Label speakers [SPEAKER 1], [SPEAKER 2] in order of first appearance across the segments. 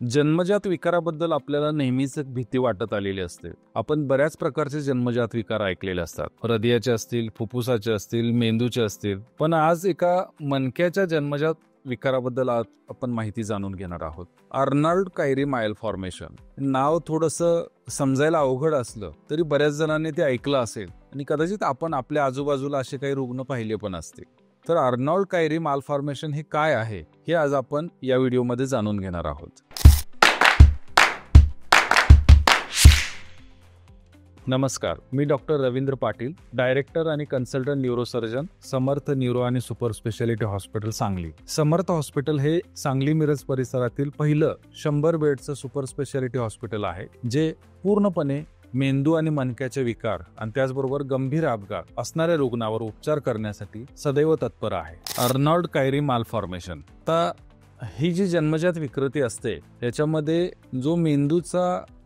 [SPEAKER 1] जन्मजात विकाराबद्दल आपल्याला नेहमीच एक भीती वाटत आलेली असते. आपण बऱ्याच प्रकारचे जन्मजात विकार ऐकलेले असतात. हृदयाचे असतील, फुफ्फुसाचे असतील, मेंदूचे असतील. पण आज एका मणक्याच्या जन्मजात विकाराबद्दल आपण माहिती जाणून घेणार आहोत. अर्नॉल्ड कायरी मायलफॉर्मेशन नाव थोडंसं समजायला अवघड असलं तरी बऱ्याच जणांनी ते ऐकलं असेल आणि कदाचित आपण आपल्या आजूबाजूला असे काही रुग्ण पाहिले पण असतील. तर अर्नॉल्ड कायरी मालफॉर्मेशन हे काय आहे हे आज आपण या व्हिडिओमध्ये जाणून घेणार आहोत. नमस्कार, मी डॉक्टर रवींद्र पाटील, डायरेक्टर आणि कन्सल्टंट न्यूरोसर्जन, समर्थ न्यूरो आणि सुपर स्पेशालिटी हॉस्पिटल सांगली. समर्थ हॉस्पिटल हे सांगली मिरज परिसरातील पहिलं 100 बेडचं सुपर स्पेशालिटी हॉस्पिटल आहे, जे पूर्णपणे मेंदू आणि मणक्याचे विकार आणि त्याचबरोबर गंभीर अपघात असणाऱ्या रुग्णावर उपचार करण्यासाठी सदैव तत्पर आहे. अर्नॉल्ड कायरी मालफॉर्मेशन ही जी जन्मजात विकृती असते त्याच्यामध्ये जो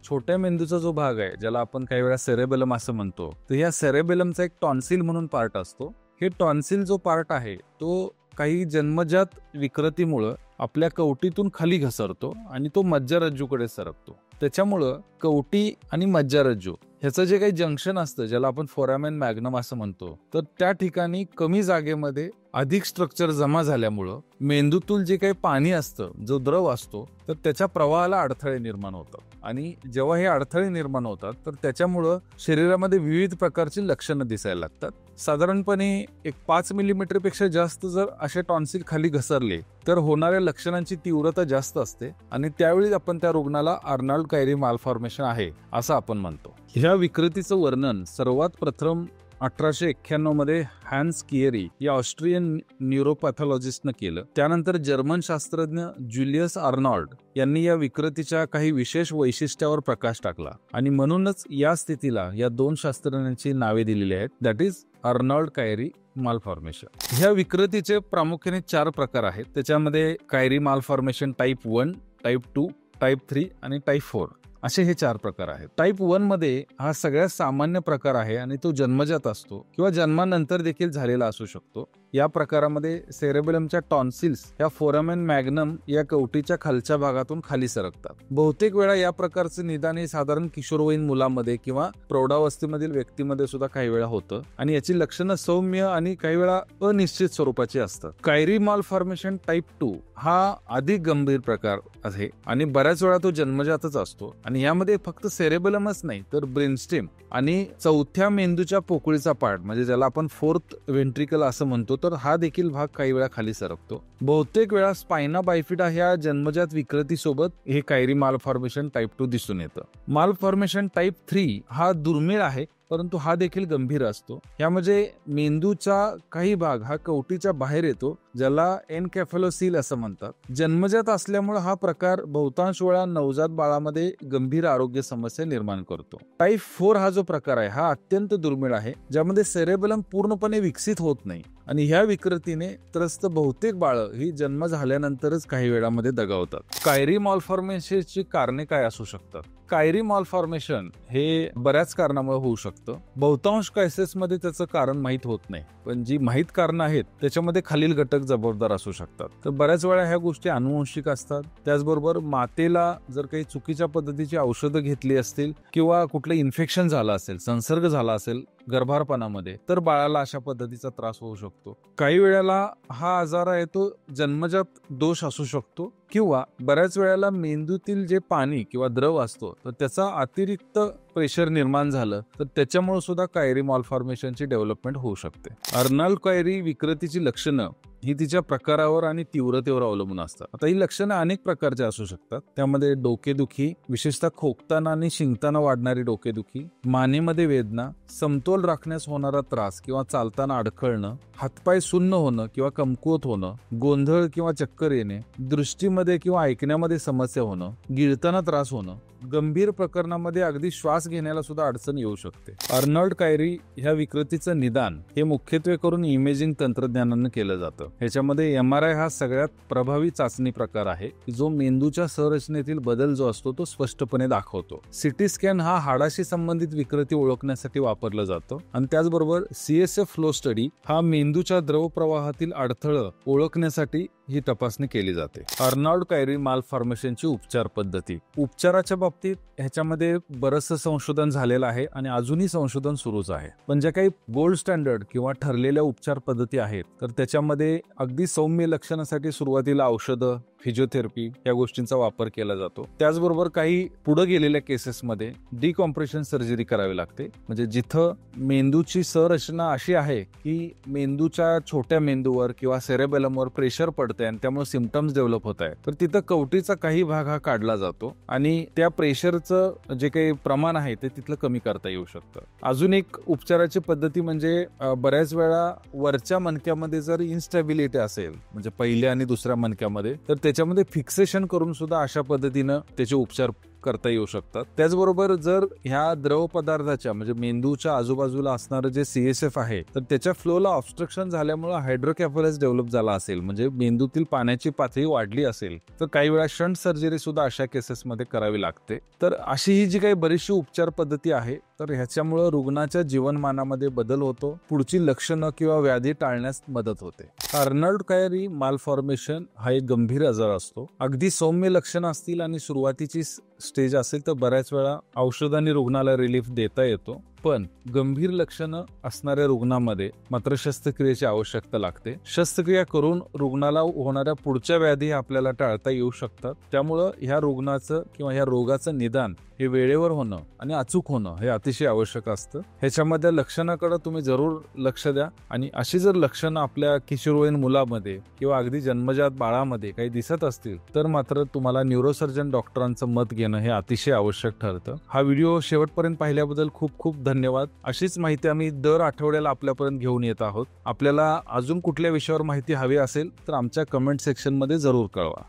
[SPEAKER 1] छोट्या मेंदूचा जो भाग आहे, ज्याला आपण काही वेळा सेरेबेलम असं म्हणतो, तर या सेरेबेलमचा एक टॉन्सिल म्हणून पार्ट असतो. हे टॉन्सिल जो पार्ट आहे तो काही जन्मजात विकृतीमुळं आपल्या कवटीतून खाली घसरतो आणि तो मज्जारज्जूकडे सरकतो. त्याच्यामुळं कवटी आणि मज्जारज्जू ह्याचं जे काही जंक्शन असतं, ज्याला आपण फोरामेन मॅग्नम असं म्हणतो, तर त्या ठिकाणी कमी जागेमध्ये अधिक स्ट्रक्चर जमा झाल्यामुळं मेंदूतून जे काही पाणी असतं, जो द्रव असतो, तर त्याच्या प्रवाहाला अडथळे निर्माण होतात. आणि जेव्हा हे अडथळे निर्माण होतात तर त्याच्यामुळं शरीरामध्ये विविध प्रकारची लक्षणं दिसायला लागतात. साधारणपणे एक 5 मिलीमीटरपेक्षा जास्त जर असे टॉन्सिल खाली घसरले तर होणाऱ्या लक्षणांची तीव्रता जास्त असते आणि त्यावेळी आपण त्या रुग्णाला अर्नॉल्ड कायरी मालफॉर्मेशन आहे असं आपण म्हणतो. ह्या विकृतीचं वर्णन सर्वात प्रथम 1891 मध्ये हॅन्स किएरी या ऑस्ट्रियन न्यूरोपॅथॉलॉजिस्टनं केलं. त्यानंतर जर्मन शास्त्रज्ञ ज्युलियस अर्नॉल्ड यांनी या विकृतीच्या काही विशेष वैशिष्ट्यावर प्रकाश टाकला आणि म्हणूनच या स्थितीला या दोन शास्त्रज्ञांची नावे दिलेली आहेत, that is Arnold Kairi malformation. ह्या विकृतीचे प्रामुख्याने 4 प्रकार आहेत. त्याच्यामध्ये Kairi malformation type 1, type 2, type 3 आणि टाईप 4 असे हे 4 प्रकार आहेत. टाईप 1 मध्ये हा सगळ्यात सामान्य प्रकार आहे आणि तो जन्मजात असतो किंवा जन्मानंतर देखील झालेला असू शकतो. या प्रकारामध्ये सेरेबेलमच्या टॉन्सिल्स या फोरामेन मॅग्नम या कवटीच्या खालच्या भागातून खाली सरकतात. बहुतेक वेळा या प्रकारचे निदान हे साधारण किशोरवयीन मुलांमध्ये किंवा प्रौढावस्थेमधील व्यक्तीमध्ये सुद्धा काही वेळा होतं आणि याची लक्षणं सौम्य आणि काही वेळा अनिश्चित स्वरूपाची असतात. कायरी मालफॉर्मेशन टाईप 2 हा अधिक गंभीर प्रकार आहे आणि बऱ्याच वेळा तो जन्मजातच असतो आणि यामध्ये फक्त सेरेबेलमच नाही तर ब्रेनस्टेम आणि चौथ्या मेंदूच्या पोकळीचा पार्ट, म्हणजे ज्याला आपण 4th व्हेंट्रिकल असं म्हणतो, तर हा देखील भाग काही वेळा खाली सरकतो. बहुतेक वेळा स्पायना बायफिडा ह्या जन्मजात विकृतीसोबत हे कायरी मालफॉर्मेशन टाईप 2 दिसून येतं. मालफॉर्मेशन टाईप 3 हा दुर्मिळ आहे, परंतु हा देखील गंभीर असतो. यामध्ये मेंदूचा काही भाग हा कवटीच्या बाहेर येतो, ज्याला एनकेफेलोसील असं म्हणतात. जन्मजात असल्यामुळे हा प्रकार बहुतांश वेळा नवजात बाळामध्ये गंभीर आरोग्य समस्या निर्माण करतो. टाईप 4 हा जो प्रकार आहे हा अत्यंत दुर्मिळ आहे, ज्यामध्ये सेरेबेलम पूर्णपणे विकसित होत नाही आणि ह्या विकृतीने त्रस्त बहुतेक बाळं ही जन्म झाल्यानंतरच काही वेळामध्ये दगावतात. कायरी मालफॉर्मेशनची कारणे काय असू शकतात? कायरी मालफॉर्मेशन हे बऱ्याच कारणामुळे होऊ शकतं. बहुतांश केसेसमध्ये त्याचं कारण माहीत होत नाही, पण जी माहीत कारणं आहेत त्याच्यामध्ये खालील घटक जबाबदार असू शकतात. तर बऱ्याच वेळा ह्या गोष्टी अनुवंशिक असतात. त्याचबरोबर मातेला जर काही चुकीच्या पद्धतीची औषधं घेतली असतील किंवा कुठलं इन्फेक्शन झालं असेल, संसर्ग झाला असेल गर्भारपणामध्ये, तर बाळाला अशा पद्धतीचा त्रास होऊ शकतो. काही वेळेला हा आजार आहे तो जन्मजात दोष असू शकतो किंवा बऱ्याच वेळेला मेंदूतील जे पाणी किंवा द्रव असतो तर त्याचा अतिरिक्त प्रेशर निर्माण झालं तर त्याच्यामुळे सुद्धा कायरी मालफॉर्मेशनची डेव्हलपमेंट होऊ शकते. अर्नॉल्ड कायरी विकृतीची लक्षणं ही तिच्या प्रकारावर आणि तीव्रतेवर अवलंबून असतात. आता ही लक्षणं अनेक प्रकारची असू शकतात. त्यामध्ये डोकेदुखी, विशेषतः खोकताना आणि शिंकताना वाढणारी डोकेदुखी, मानेमध्ये वेदना, समतोल राखण्यास होणारा त्रास किंवा चालताना अडखळणं, हातपाय सुन्न होणं किंवा कमकुवत होणं, गोंधळ किंवा चक्कर येणे, दृष्टीमध्ये किंवा ऐकण्यामध्ये समस्या होणं, गिळताना त्रास होणं, गंभीर प्रकरणामध्ये अगदी श्वास घेण्याला सुद्धा अडचण येऊ शकते. अर्नॉल्ड कायरी ह्या विकृतीचं निदान हे मुख्यत्वे करून इमेजिंग तंत्रज्ञानानं केलं जातं. ह्याच्यामध्ये MRI हा सगळ्यात प्रभावी चाचणी प्रकार आहे, जो मेंदूच्या संरचनेतील बदल जो असतो तो स्पष्टपणे दाखवतो. सिटी स्कॅन हा हाडाशी संबंधित विकृती ओळखण्यासाठी वापरलं जातं आणि त्याचबरोबर CSF फ्लो स्टडी हा मेंदूच्या द्रव प्रवाहातील अडथळं ओळखण्यासाठी ही तपासणी केली जाते. अर्नॉल्ड कायरी मालफॉर्मेशनची उपचार पद्धती. उपचाराच्या बाबतीत ह्याच्यामध्ये बरंचसं संशोधन झालेलं आहे आणि अजूनही संशोधन सुरूच आहे. पण ज्या काही गोल्ड स्टँडर्ड किंवा ठरलेल्या उपचार पद्धती आहेत तर त्याच्यामध्ये अगदी सौम्य लक्षणासाठी सुरुवातीला औषधं, फिजिओथेरपी या गोष्टींचा वापर केला जातो. त्याचबरोबर काही पुढे गेलेल्या केसेसमध्ये डिकॉम्प्रेशन सर्जरी करावी लागते. म्हणजे जिथं मेंदूची संरचना अशी आहे की मेंदूच्या छोट्या मेंदूवर किंवा सेरेबेलमवर प्रेशर पडते आणि त्यामुळे सिम्पटम्स डेव्हलप होत आहेत, तर तिथं कवटीचा काही भाग हा काढला जातो आणि त्या प्रेशरचं जे काही प्रमाण आहे ते तिथलं कमी करता येऊ शकतं. अजून एक उपचाराची पद्धती म्हणजे बऱ्याच वेळा वरच्या मणक्यामध्ये जर इन्स्टॅबिलिटी असेल, म्हणजे पहिल्या आणि दुसऱ्या मणक्यामध्ये, तर त्याच्यामध्ये फिक्सेशन करून सुद्धा अशा पद्धतीनं त्याचे उपचार करता येऊ शकतात. त्याचबरोबर जर ह्या द्रव पदार्थाच्या म्हणजे मेंदूच्या आजूबाजूला असणारं जे CSF आहे तर त्याच्या फ्लोला ऑब्स्ट्रक्शन झाल्यामुळे हायड्रोकॅफलस डेव्हलप झाला असेल, म्हणजे मेंदूतील पाण्याची पातळी वाढली असेल, तर काही वेळा शंट सर्जरी सुद्धा अशा केसेसमध्ये करावी लागते. तर अशी ही जी काही बरीचशी उपचार पद्धती आहे तर ह्याच्यामुळे रुग्णाच्या जीवनमानामध्ये बदल होतो, पुढची लक्षणं किंवा व्याधी टाळण्यास मदत होते. अर्नॉल्ड कायरी मालफॉर्मेशन हा एक गंभीर आजार असतो. अगदी सौम्य लक्षणं असतील आणि सुरुवातीची स्टेज असेल तर बऱ्याच वेळा औषधांनी रुग्णाला रिलीफ देता येतो. पण गंभीर लक्षणं असणाऱ्या रुग्णामध्ये मात्र शस्त्रक्रियेची आवश्यकता लागते. शस्त्रक्रिया करून रुग्णाला होणाऱ्या पुढच्या व्याधी आपल्याला टाळता येऊ शकतात. त्यामुळं ह्या रुग्णाचं किंवा ह्या रोगाचं निदान हे वेळेवर होणं आणि अचूक होणं हे अतिशय आवश्यक असतं. ह्याच्यामध्ये लक्षणाकडे तुम्ही जरूर लक्ष द्या आणि अशी जर लक्षणं आपल्या किशोरवयीन मुलामध्ये किंवा अगदी जन्मजात बाळामध्ये काही दिसत असतील तर मात्र तुम्हाला न्यूरोसर्जन डॉक्टरांचं मत घेणं हे अतिशय आवश्यक ठरतं. हा व्हिडिओ शेवटपर्यंत पाहिल्याबद्दल खूप खूप धन्यवाद. अशीच माहिती आम्ही दर आठवड्याला आपल्यापर्यंत घेऊन येत आहोत. आपल्याला अजून कुठल्या विषयावर माहिती हवी असेल तर आमच्या कमेंट सेक्शनमध्ये जरूर कळवा.